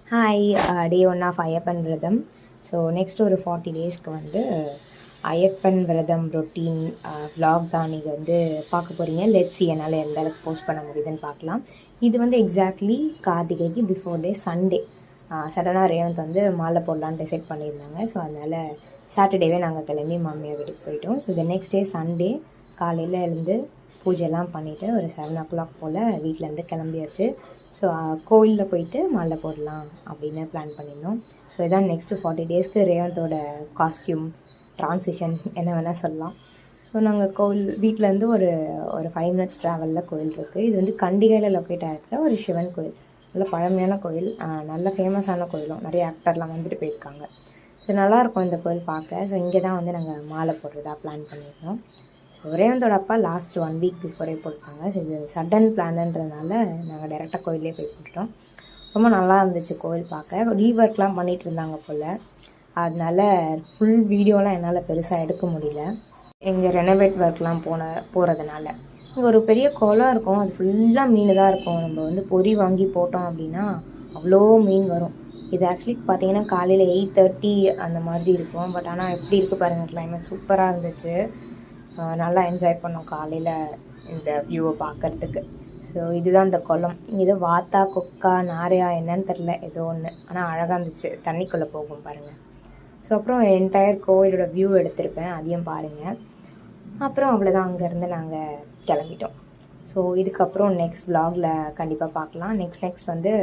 Hi. Day 1 of Ayyappan விரதம். So next ஒரு 40 டேஸ்க்கு வந்து ஐயப்பன் விரதம் ரொட்டீன் vlog தான் நீங்கள் வந்து பார்க்க போகிறீங்க. லெட்ஸ் சி என்னால் எந்த அளவுக்கு போஸ்ட் பண்ண முடியுதுன்னு பார்க்கலாம். இது வந்து எக்ஸாக்ட்லி கார்த்திகைக்கு பிஃபோர் டே சண்டே சடனாக ரேவந்த் வந்து மாலை போடலான்னு டிசைட் பண்ணியிருந்தாங்க. ஸோ அதனால் சாட்டர்டேவே நாங்கள் கிளம்பி மாமியார் வீட்டுக்கு போயிட்டோம். So the next day Sunday காலையில் எழுந்து பூஜைலாம் பண்ணிவிட்டு ஒரு 7 o'clock போல் வீட்டிலேருந்து கிளம்பியாச்சு. ஸோ கோவிலில் போயிட்டு மாலை போடலாம் அப்படின்னு பிளான் பண்ணியிருந்தோம். ஸோ இதான் நெக்ஸ்ட்டு 40 டேஸ்க்கு ரேவந்தோட காஸ்டியூம் ட்ரான்சிஷன் என்ன வேணால் சொல்லலாம். ஸோ நாங்கள் வீட்டிலேருந்து ஒரு 5 minutes ட்ராவலில் கோயில் இருக்குது. இது வந்து கண்டிகையில் லொக்கேட் ஆகிருக்கிற ஒரு சிவன் கோயில். நல்ல பழமையான கோயில், நல்ல ஃபேமஸான கோயிலும், நிறைய ஆக்டர்லாம் வந்துட்டு போயிருக்காங்க. ஸோ நல்லாயிருக்கும் இந்த கோயில் பார்க்க. ஸோ இங்கே தான் வந்து நாங்கள் மாலை போடுறதா பிளான் பண்ணியிருந்தோம். ஸோ ரேவந்தோட அப்பா லாஸ்ட் 1 week பிஃபோரே போட்டாங்க. ஸோ இது சடன் பிளான்ன்றதுனால நாங்கள் டேரெக்டாக கோயிலே போய் போட்டுட்டோம். ரொம்ப நல்லா இருந்துச்சு கோயில் பார்க்க. ரீஒர்க்லாம் பண்ணிகிட்டு இருந்தாங்க போல், அதனால ஃபுல் வீடியோலாம் என்னால் பெருசாக எடுக்க முடியல. இங்கே ரெனோவேட் ஒர்க்லாம் போகிறதுனால இங்கே ஒரு பெரிய குளம் இருக்கும். அது ஃபுல்லாக மீன் தான் இருக்கும். நம்ம வந்து பொறி வாங்கி போட்டோம் அப்படின்னா அவ்வளோ மீன் வரும். இது ஆக்சுவலி பார்த்திங்கன்னா காலையில் 8:30 அந்த மாதிரி இருக்கும். பட் ஆனால் எப்படி இருக்குது பாருங்கள், கிளைமேட் சூப்பராக இருந்துச்சு. நல்லா என்ஜாய் பண்ணோம் காலையில் இந்த வியூவை பார்க்குறதுக்கு. ஸோ இதுதான் இந்த குளம். இது வாத்தா கொக்கா நாரையா என்னன்னு தெரில, ஏதோ ஒன்று, ஆனால் அழகாக இருந்துச்சு. தண்ணிக்குள்ளே போகும் பாருங்கள். ஸோ அப்புறம் என்டையர் கோவிலோட வியூ எடுத்திருப்பேன், அதையும் பாருங்கள். அப்புறம் அவ்வளோதான், அங்கேருந்து நாங்கள் கிளம்பிட்டோம். ஸோ இதுக்கப்புறம் நெக்ஸ்ட் vlogல கண்டிப்பாக பார்க்கலாம். நெக்ஸ்ட் வந்து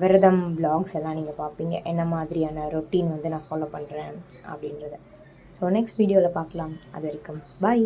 விரதம் vlogs எல்லாம் நீங்கள் பார்ப்பீங்க, என்ன மாதிரியான ரொட்டீன் வந்து நான் ஃபாலோ பண்ணுறேன் அப்படின்றத. ஸோ நெக்ஸ்ட் வீடியோவில் பார்க்கலாம். அது வரைக்கும் பாய்.